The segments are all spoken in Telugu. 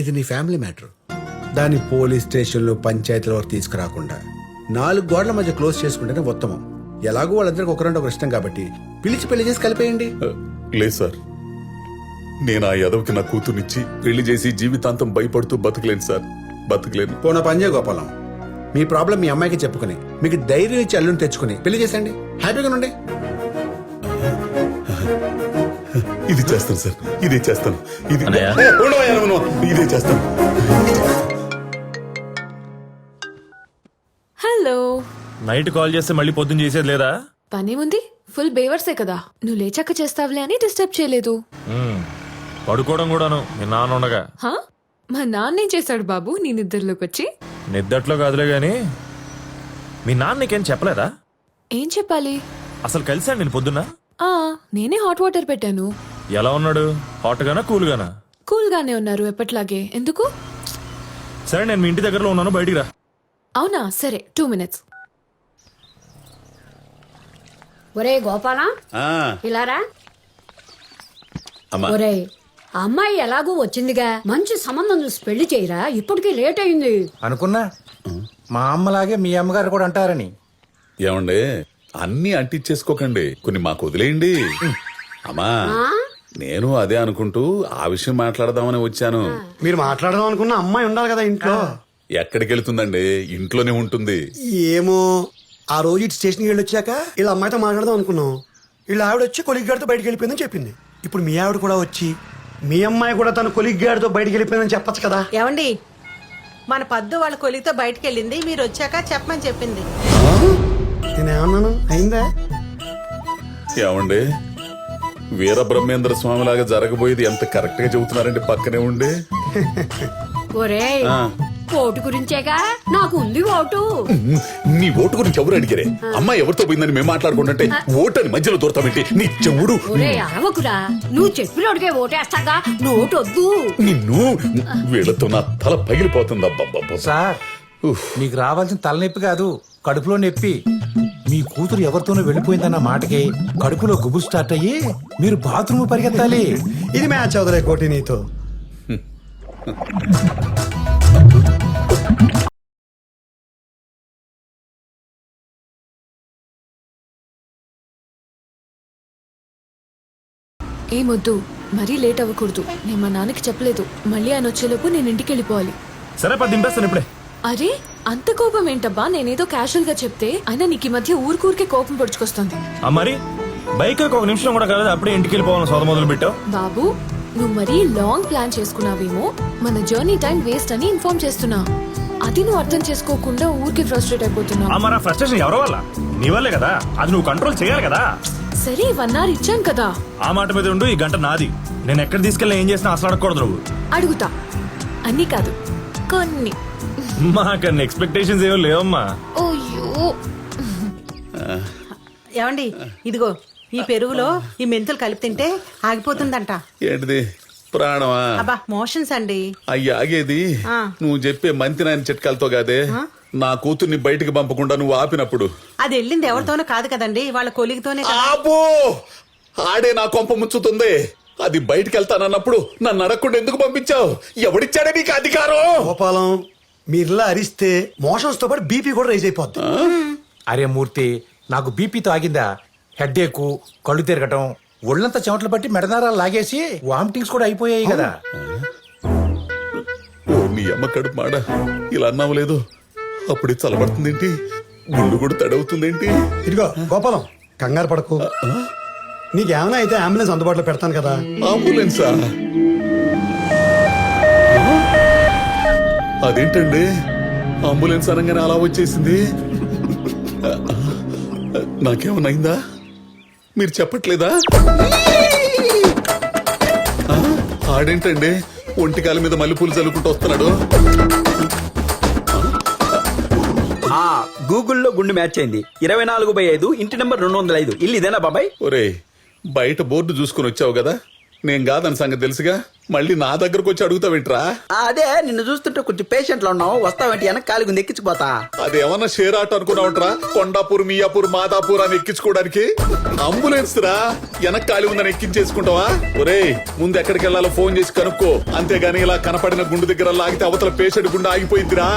ఇది నీ ఫ్యామిలీ మ్యాటర్. దాని పోలీస్ స్టేషన్లు పంచాయతీల వరకు తీసుకురాకుండా 4 గోడల మధ్య క్లోజ్ చేసుకుంటేనే ఉత్తమం. ఎలాగో వాళ్ళందరికీ ఒకరంటే ఒకరు ఇష్టం కాబట్టి పిలిచి పెళ్లి చేసి కలిపేయండి. లేదు సార్, నేను ఆ యదవకి నా కూతుర్నిచ్చి పెళ్లి చేసి జీవితాంతం భయపడుతూ బతకలేను సార్, బతకలేను. పోన పంజే గోపాలం, మీ ప్రాబ్లం మీ అమ్మాయికి చెప్పుకుని మీకు ధైర్యం ఇచ్చి అల్లుని తెచ్చుకుని పెళ్లి చేసండి. హ్యాపీగా ఉండండి. ఇది చేస్తాను సార్, ఇదే చేస్తాను. ఇది అన్నయ్య. ఇదే చేస్తాను. హలో. నైట్ కాల్ చేస్తే మళ్ళీ పొద్దున్న చేసేది లేదా? పనేముంది, ఫుల్ బేవర్సే కదా. నువ్వు లేచాక చేస్తావులే అని డిస్టర్బ్ చేయలేదు. పడుకోవడం కూడాను మీ నాన్న ఉండగా. హా? మా నాన్నేం చేశాడు బాబు నీ నిద్రలోకి వచ్చి? నిద్దట్లో కాదులే గాని మీ నాన్న నీకేం చెప్పలేదా? ఏం చెప్పాలి? అసలు కలిసాను నేను పొద్దున్న. నేనే హాట్ వాటర్ పెట్టాను. ఎలా ఉన్నాడు? హాట్ గానా కూల్ గానా? కూల్ గానే ఉన్నారు ఎప్పట్లాగే. ఎందుకు? సరే నేను మీ ఇంటి దగ్గరలో ఉన్నాను, బయటికి రా. అవునా, సరే 2 minutes. ఒరే గోపాలా, ఇలారా. అమ్మా. ఒరే, ఆ అమ్మాయి ఎలాగూ వచ్చిందిగా, మంచి సంబంధం చూసి పెళ్లి చేయరా, ఇప్పటికే లేట్ అయింది. అనుకున్నా మా అమ్మలాగే మీ అమ్మగారు కూడా అంటారని. ఏమండే, అన్ని అంటించేసుకోకండి, కొన్ని మాకు వదిలేయండి. అమ్మా, నేను అదే అనుకుంటూ ఆ విషయం మాట్లాడదామని వచ్చాను. మీరు మాట్లాడదాం అనుకున్న అమ్మాయి ఉండాలి కదా ఇంట్లో. ఎక్కడికి వెళ్తుందండి, ఇంట్లోనే ఉంటుంది. ఏమో, ఆ రోజు ఇటు స్టేషన్కి వెళ్ళి వచ్చాక ఇలా అమ్మాయితో మాట్లాడదాం అనుకున్నాం. వీళ్ళ ఆవిడ వచ్చి కొలిగ్ గారితో బయటకు వెళ్ళిపోయిందని చెప్పింది. ఇప్పుడు మీ ఆవిడ కూడా వచ్చి మీ అమ్మాయి కూడా తన కొలిగ్ గారితో బయటకు వెళ్ళిపోయిందని చెప్పచ్చు కదా. ఏమండి, మన పద్దు వాళ్ళ కొలితో బయటకు వెళ్ళింది, మీరు వచ్చాక చెప్పమని చెప్పింది. నేనేమన్నాను, అయిందా? ఏమండి, వీర బ్రహ్మేంద్ర స్వామి లాగా జరగబోయేది ఎంత కరెక్ట్ గా చెబుతున్నారండి పక్కనే ఉండే. ఒరే, ఓటు గురించేగా, నాకు ఉంది ఓటు. నీ ఓటు గురించి ఎవరు అడిగారే? అమ్మాయి ఎవరితో పోయిందని మేము మాట్లాడుకుంటుంటే ఓటు అని మధ్యలో దూరతామేంటి? నీ చెవుడు. ఒరే అరవకురా, నువ్వు చెప్పినోడికే ఓటేస్తాగా, నోటు వద్దు. నిన్ను వీళ్ళతో నా తల పగిలిపోతుంది. సార్, మీకు రావాల్సిన తలనొప్పి కాదు, కడుపులో నొప్పి. మీ కూతురు ఎవరితోనో వెళ్ళిపోయిందన్న మాటకి కడుపులో గుబు స్టార్ట్ అయ్యి మీరు బాత్రూమ్ పరిగెత్తాలి. ఇది మ్యాచ్ అవుదలే కోటి నీతో. ఏమొద్దు, మరీ లేట్ అవ్వకూడదు. నేను మా నాన్నకి చెప్పలేదు. మళ్ళీ ఆయన వచ్చేలోపు నేను ఇంటికి వెళ్ళిపోవాలి. సరే పది దింపేస్తాను ఇప్పుడే. అరే, అంత కోపం ఏంటబ్బా? నేనేదో క్యాషువల్ గా చెప్తే అయినా నీకు ఈ మధ్య ఊరికే కోపం పొడుచుకొస్తుంది. మరి బైక్ ఒక నిమిషం కూడా కాలేదు, అప్పుడే ఇంటికి వెళ్ళిపోవాలని సోద మొదలు పెట్టావు. బాబు, నువ్వు మరీ లాంగ్ ప్లాన్ చేసుకున్నావేమో, మన జర్నీ టైం వేస్ట్ అని ఇన్ఫార్మ్ చేస్తున్నా. అది నువ్వు అర్థం చేసుకోకుండా ఊరికే ఫ్రస్ట్రేట్ అయిపోతున్నావు. మరి ఆ ఫ్రస్ట్రేషన్ ఎవరి వల్ల? నీ వల్లే కదా. అది నువ్వు కంట్రోల్ చేయాలి కదా. సరే 1 hour ఇచ్చాను కదా. ఆ మాట మీద ఉండు, ఈ గంట నాది. నేను ఎక్కడ తీసుకెళ్ళి ఏం చేసినా అసలు అడగకూడదు నువ్వు. అడుగుతా, అన్ని కాదు కొన్ని. మాకన్నా ఎక్స్పెక్టేషన్స్ ఏమో లేవమ్మా. ఓయ్యో. ఏమండి, ఇదిగో ఈ పెరుగులో ఈ మెంతులు కలిపి తింటే ఆగిపోతుందంట. ఏంటిది, ప్రాణమా? అబ్బా, మోషన్స్ అండి. అయ్యా ఆగేది నువ్వు చెప్పే మంతి నాయన చిట్కాలతో కాదే. నా కూతుర్ని బయటికి పంపకుండా నువ్వు ఆపినప్పుడు. అది వెళ్ళింది ఎవరితోనో కాదు కదండి, వాళ్ళ కొలిగితోనే కదా. ఆబో, ఆడే నా కొంప ముంచుతుంది. అది బయటికి వెళ్తానన్నప్పుడు నన్ను అడగకుండా ఎందుకు పంపించావు? ఎవడిచ్చాడే నీకు అధికారం? గోపాలం, మీరిలా అరిస్తే మోషన్స్ తో పాటు బీపీ కూడా రైజ్ అయిపోద్ది. అరే మూర్తి, నాకు బీపీతో ఆగిందా? హెడ్ఏక్, కళ్ళు తిరగటం, ఒళ్ళంతా చెమటలు పట్టి మెడనారాలు లాగేసి వామిటింగ్స్ కూడా అయిపోయాయి కదా. ఓ నీ అమ్మ కడుపు మాడ, ఇలా అన్నావు లేదు. అప్పుడే చల్లబడుతుందేంటి, గుండు కూడా తడవుతుందేంటి? ఇదిగో గోపాలం, కంగారు పడకు. నీకేమైనా అయితే అంబులెన్స్ అందుబాటులో పెడతాను కదా. అంబులెన్సా? అదేంటండి, అంబులెన్స్ అనగానే అలా వచ్చేసింది. నాకేమన్నైందా? మీరు చెప్పట్లేదా? ఆడేంటండి ఒంటికాల మీద మల్లెపూలు చల్లుకుంటూ వస్తున్నాడు? గూగుల్లో గుండు మ్యాచ్ అయింది. 24/5, ఇంటి నెంబర్ 205. ఇల్లు ఇదేనా బాబాయ్? ఒరే, బయట బోర్డు చూసుకుని వచ్చావు కదా, నేను కాదని సంగతి తెలుసుగా, మళ్ళీ నా దగ్గరకు వచ్చి అడుగుతావేంట్రా? అదే నిన్ను చూస్తుంటే కొంచెం పేషెంట్ లో ఉన్నావు, వస్తావేంటి వెనక కాలికి ఉంది ఎక్కించిపోతా. అదేమన్నా షేర్ ఆట అనుకున్నావుంట్రా? కొండాపూర్, మియాపూర్, మాదాపూర్ అని ఎక్కించుకోవడానికి అంబులెన్స్ రా. వెనక ఖాళీ ఉందని ఎక్కించేసుకుంటావా? ఒరేయ్, ముందు ఎక్కడికి వెళ్ళాలో ఫోన్ చేసి కనుక్కో. అంతేగాని ఇలా కనపడిన గుండు దగ్గర లాగితే అవతల పేషెంట్ గుండె ఆగిపోయిందిరా.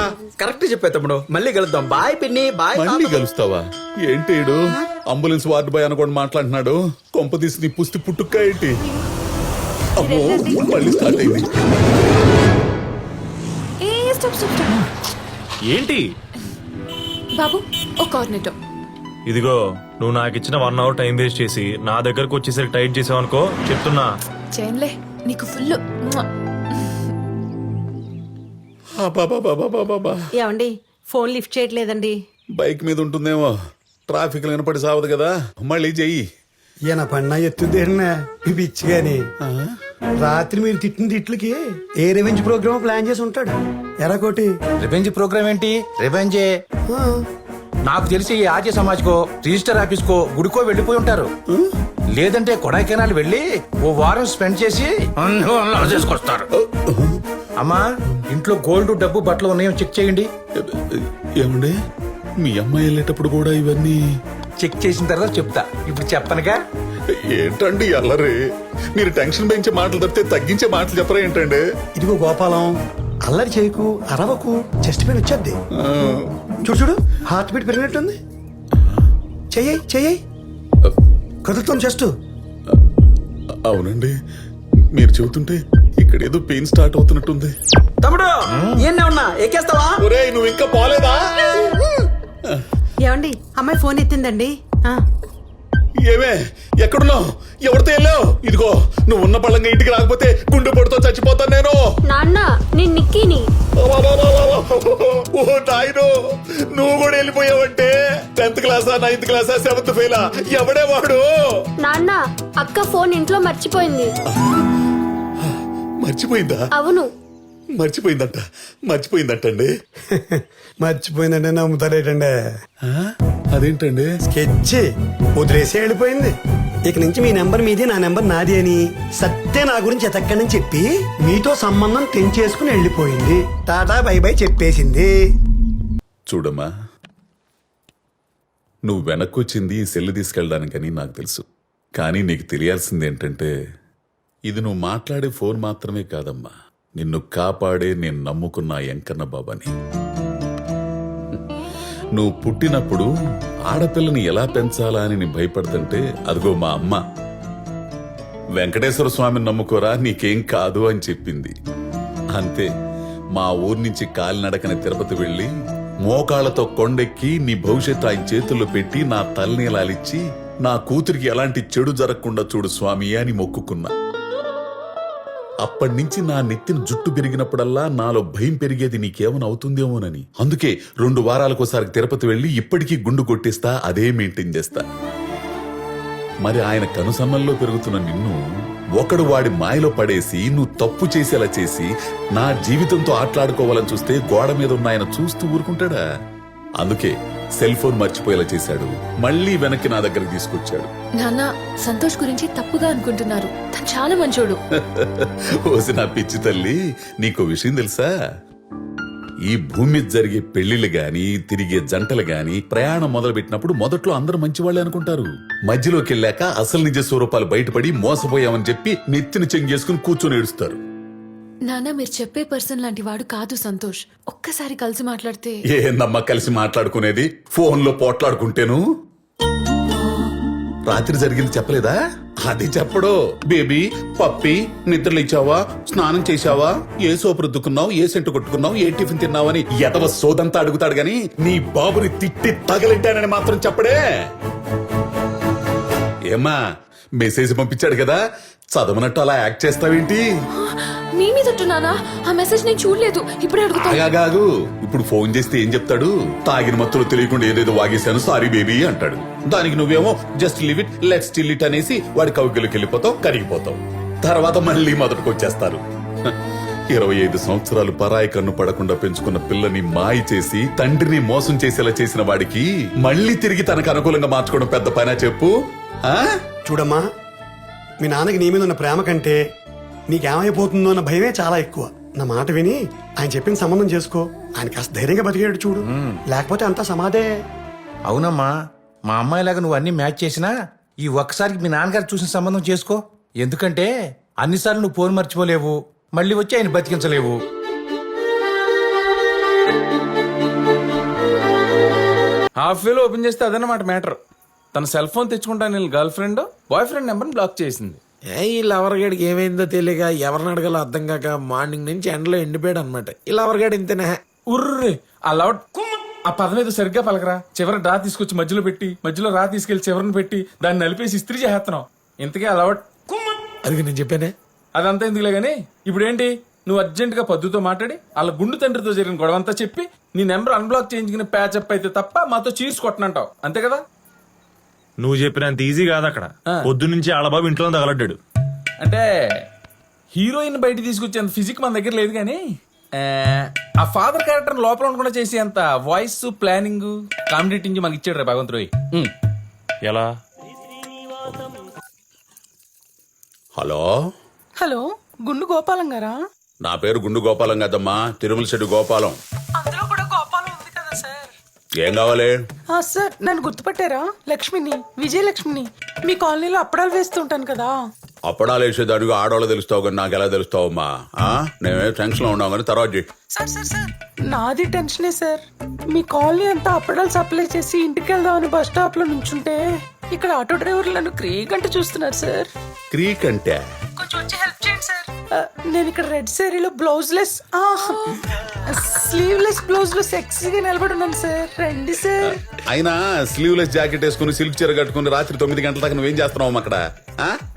కరెక్ట్ చెప్పే తమ్ముడు, మళ్ళీ కలుద్దాం. బాయ్ పిన్ని, బాయ్. మళ్ళీ కలుస్తావా? ఏంటి అంబులెన్స్ వార్డు బాయ్ అనుకోని మాట్లాడుతున్నాడు. కొంప తీసి నీ పుస్తి పుట్టుక్క ఏంటి? అమ్మో, మళ్ళీ స్టార్ట్ అయింది. ఏ స్టాప్. ఏంటి బాబు ఒక కార్నెటో. ఇదిగో, నువ్వు నాకు ఇచ్చిన 1 hour టైం వేస్ట్ చేసి నా దగ్గరకు వచ్చేసరికి టైట్ చేసావు అనుకో, చెప్తున్నా. చేయనులే, నీకు ఫుల్. అబ్బబ్బబ్బబ్బబ్బబ్బా. ఏమండి ఫోన్ లిఫ్ట్ చేయట్లేదండి. బైక్ మీద ఉంటుందేమో, ట్రాఫిక్ కనపడి సావదు కదా. మళ్ళీ చెయ్యి. ఈయన పన్నా ఎత్తుదేనా పిచ్చి గాని రాత్రి మీరు తిట్టిన తిట్లకి ఏ రెవెన్యూ ప్రోగ్రామ్ ప్లాన్ చేసి ఉంటాడు. ఎరాకోటి రివెంజ్ ప్రోగ్రామ్ ఏంటి? రివెంజే. నాకు తెలిసి ఈ ఆర్య సమాజ్ కో, రిజిస్టర్ ఆఫీస్ కో, గుడికో వెళ్ళిపోయి ఉంటారు. లేదంటే కొడైకెనాల్ వెళ్ళి ఓ వారం స్పెండ్ చేసి చేసుకొస్తారు. అమ్మా, ఇంట్లో గోల్డ్, డబ్బు, బట్టలు ఉన్నాయో చెక్ చేయండి. ఏమండి, మీ అమ్మాయి వెళ్ళేటప్పుడు కూడా ఇవన్నీ చెక్ చేసిన తర్వాత చెప్తా. ఇప్పుడు చెప్పనుగా. ఏంటండి అల్లరి? మీరు టెన్షన్ పెంచే మాటలు తప్పితే తగ్గించే మాటలు చెప్పరా ఏంటండి? ఇదిగో గోపాలం, అల్లరి చేయకు, అరవకు, చెస్ట్ పెయిన్ వచ్చేద్ది. చూడు చూడు, హార్ట్ బీట్ పెరిగినట్టుంది. చెయ్యి కదులుతాం చెస్ట్. అవునండి, మీరు చెబుతుంటే ఇక్కడ ఏదో పెయిన్ స్టార్ట్ అవుతున్నట్టుంది. తమ్ముడు ఏం ఉన్నా ఎక్కేస్తావా? ఒరేయ్, నువ్వు ఇంకా పోలేదా? ఏమండి అమ్మాయి ఫోన్ ఎత్తిందండి. ఏమే, ఎక్కడున్నావు? ఎవరితో వెళ్ళావు? ఇదిగో, నువ్వు ఉన్న పళ్ళంగా ఇంటికి రాకపోతే గుండె పొడితో చచ్చిపోతాను నేను. నాన్న నేను నిక్కీని. ఓ నాయనో, నువ్వు కూడా వెళ్ళిపోయావంటే 10th క్లాసా, 9th క్లాసా, 7th ఫెయిలా? ఎవడే వాడు? నాన్న అక్క ఫోన్ ఇంట్లో మర్చిపోయింది. మర్చిపోయిందా? అవును. మర్చిపోయిందంటండి. మర్చిపోయిందంటే నమ్ముతారేటండి. అదేంటండి? స్కెచ్ వదిలేసి వెళ్ళిపోయింది. ఇక నుంచి మీ నెంబర్ మీది, నా నెంబర్ నాది అని సత్తే నా గురించి ఎతక్కడని చెప్పి మీతో సంబంధం తెంచేసుకుని వెళ్ళిపోయింది. టాటా బై బై చెప్పేసింది. చూడమ్మా, నువ్వు వెనక్కొచ్చింది ఈ సెల్లు తీసుకెళ్ళడానికని నాకు తెలుసు. కానీ నీకు తెలియాల్సింది ఏంటంటే, ఇది నువ్వు మాట్లాడే ఫోన్ మాత్రమే కాదమ్మా, నిన్ను కాపాడే నేను నమ్ముకున్న వెంకన్న బాబాని. నువ్వు పుట్టినప్పుడు ఆడపిల్లని ఎలా పెంచాలా అని నేను భయపడుతుంటే, అదిగో మా అమ్మ వెంకటేశ్వర స్వామిని నమ్ముకోరా, నీకేం కాదు అని చెప్పింది. అంతే, మా ఊరి నుంచి కాలినడకన తిరుపతి వెళ్లి మోకాళ్లతో కొండెక్కి నీ భవిష్యత్తు ఆయన చేతుల్లో పెట్టి నా తలనీలాలిచ్చి నా కూతురికి ఎలాంటి చెడు జరగకుండా చూడు స్వామి అని మొక్కుకున్నా. అప్పటినుంచి నా నెత్తిన జుట్టు పెరిగినప్పుడల్లా నాలో భయం పెరిగేది నీకేమైనా అవుతుందేమోనని. అందుకే 2 వారాలకోసారి తిరుపతి వెళ్లి ఇప్పటికీ గుండు కొట్టిస్తా, అదే మెయింటైన్ చేస్తా. మరి ఆయన కనుసన్నల్లో పెరుగుతున్న నిన్ను ఒకడు వాడి మాయలో పడేసి నువ్వు తప్పు చేసేలా చేసి నా జీవితంతో ఆటలాడుకోవాలని చూస్తే గోడ మీద ఉన్న ఆయన చూస్తూ ఊరుకుంటాడా? అందుకే సెల్ ఫోన్ మర్చిపోయేలా చేశాడు, మళ్ళీ వెనక్కి నా దగ్గర తీసుకొచ్చాడు. నాన్న, సంతోష్ గురించి తప్పుగా అనుకుంటున్నారు. తను చాలా మంచోడు. ఓసి నా పిచ్చి తల్లి, నీకో విషయం తెలుసా? ఈ భూమి మీద జరిగే పెళ్లిళ్ళు గాని, తిరిగే జంటలు గాని, ప్రయాణం మొదలుపెట్టినప్పుడు మొదట్లో అందరూ మంచివాళ్లే అనుకుంటారు. మధ్యలోకి వెళ్ళాక అసలు నిజ స్వరూపాలు బయటపడి మోసపోయామని చెప్పి నెత్తిని చెంగేసుకుని కూర్చొని ఏడుస్తారు. నాన్న, మీరు చెప్పే పర్సన్ లాంటి వాడు కాదు సంతోష్. ఒక్కసారి కలిసి మాట్లాడితే. ఏందమ్మా కలిసి మాట్లాడుకునేది? ఫోన్లో పోట్లాడుకుంటేను. రాత్రి జరిగింది చెప్పలేదా? అది చెప్పడు. బేబీ, పప్పి, నిద్రలేచావా, స్నానం చేశావా, ఏ సోపు రుద్దుకున్నావు, ఏ సెంటు కొట్టుకున్నావు, ఏ టిఫిన్ తిన్నావని ఎదవ సోదంతా అడుగుతాడు గాని నీ బాబుని తిట్టి తగలెట్టానని మాత్రం చెప్పడే. ఏమ్మా, మెసేజ్ పంపించాడు కదా, చదవనట్టు అలా యాక్ట్ చేస్తావేంటి? మీ మీద నానా, ఆ మెసేజ్ నేను చూడలేదు. ఇప్పుడే అడుగుతాగాగు. ఇప్పుడు ఫోన్ చేస్తే ఏం చెప్తాడు? తాగిన మత్తులో తెలియకుండా ఏదేదో వాగేశాను, సారీ బేబీ అంటాడు. దానికి నువ్వేమో just live it, let's still it అనేసి వాడి కౌగిలికి వెళ్ళిపోతావు, కరిగిపోతావు. తర్వాత మళ్ళీ మొదటికి వచ్చేస్తారు. 25 సంవత్సరాలు పరాయి కన్ను పడకుండా పెంచుకున్న పిల్లని మాయ చేసి తండ్రిని మోసం చేసేలా చేసిన వాడికి మళ్ళీ తిరిగి తనకు అనుకూలంగా మార్చుకోవడం పెద్ద పైన చెప్పు. చూడమ్మా, మీ నాన్నకి నీ మీద ఉన్న ప్రేమ కంటే నీకేమైపోతుందో అన్న భయమే చాలా ఎక్కువ. నా మాట విని ఆయన చెప్పిన సంబంధం చేసుకో. ఆయన కాస్త ధైర్యంగా బతికేడు చూడు, లేకపోతే అంతా సమాధే. అవునమ్మా, మా అమ్మాయిలాగా నువ్వు అన్ని మ్యాచ్ చేసినా ఈ ఒక్కసారికి మీ నాన్నగారు చూసిన సంబంధం చేసుకో. ఎందుకంటే అన్నిసార్లు నువ్వు ఫోన్ మర్చిపోలేవు, మళ్ళీ వచ్చి ఆయన బతికించలేవు. హాఫ్ వేలో ఓపెన్ చేస్తే అదన్నమాట మ్యాటర్. తన సెల్ ఫోన్ తెచ్చుకుంటాను నేను గర్ల్ ఫ్రెండ్ బాయ్ ఫ్రెండ్ నెంబర్ని బ్లాక్ చేసింది. ఈ లవర్గాడికి ఏమైందో తెలియక ఎవరిని అడగాలో అర్థం కాక మార్నింగ్ నుంచి ఎండలో ఎండిపోయాడు అనమాట. ఈ లవర్గాడు ఇంతనే. ఉర్రే ఆ లవడ్ ఆ పదం ఏదో సరిగ్గా పలకరా. చివరి రా తీసుకొచ్చి మధ్యలో పెట్టి, మధ్యలో రా తీసుకెళ్లి చివరిని పెట్టి దాన్ని నలిపేసి ఇస్త్రీ చేస్తున్నావు. ఇంతకీ ఆ లవడ్ అది నేను చెప్పానే. అదంతా ఎందుకులే గానీ ఇప్పుడు ఏంటి, నువ్వు అర్జెంట్ గా పద్దుతో మాట్లాడి వాళ్ళ గుండు తండ్రితో జరిగిన గొడవంతా చెప్పి నీ నెంబర్ అన్బ్లాక్ చేయించుకుని ప్యాచప్ అయితే తప్ప మాతో చీర్స్ కొట్టనంటావు, అంతే కదా? నువ్వు చెప్పినంత ఈజీ కాదు అక్కడ. పొద్దు నుంచి ఆడబాబు ఇంట్లో తగలడ్డాడు. అంటే హీరోయిన్ బయట తీసుకొచ్చేంత ఫిజిక్ మన దగ్గర లేదు కానీ ఆ ఫాదర్ క్యారెక్టర్ లోపల ఉండకుండా చేసేంత వాయిస్ ప్లానింగ్ కామెడీ టింజ్ మనకి ఇచ్చాడు రా భగవంతుడు. ఎలా? హలో, హలో, గుండు గోపాలం గారా? నా పేరు గుండు గోపాలం కదమ్మా, తిరుమల శెట్టి గోపాలం. అందులో కూడా గోపాలం ఉంది కదా సార్. ఏం కావాలి? సార్ నన్ను గుర్తుపట్టారా? లక్ష్మిని, విజయలక్ష్మిని. మీ కాలనీలో అప్పడాలు వేస్తుంటాను కదా. అప్పడాలు వేసేదానికి ఆడవాళ్ళు తెలుస్తావు కానీ నాకు ఎలా తెలుస్తావమ్మా? నేనే టెన్షన్ లో ఉన్నావు కానీ తర్వాత చెయ్యి. సార్ సార్ సార్ నాది టెన్షనే సార్. మీ కాలనీ అంతా అప్పడాలు సప్లై చేసి ఇంటికి వెళ్దామని బస్ స్టాప్ లో నుంచుంటే ఇక్కడ ఆటో డ్రైవర్లు నన్ను క్రీగంట చూస్తున్నారు సార్. క్రీక్ అంటే కొంచెం వచ్చి హెల్ప్ చేయండి సార్. నేను ఇక్కడ రెడ్ శారీలో బ్లౌజ్ లెస్ స్లీవ్లెస్ బ్లౌజ్ లో సెక్సీగా నిలబడి ఉన్నాను సార్. రండి సార్. అయినా స్లీవ్లెస్ జాకెట్ వేసుకుని సిల్క్ చీర కట్టుకుని రాత్రి 9 గంటల దాకా నువ్వేం చేస్తున్నావు అక్కడ?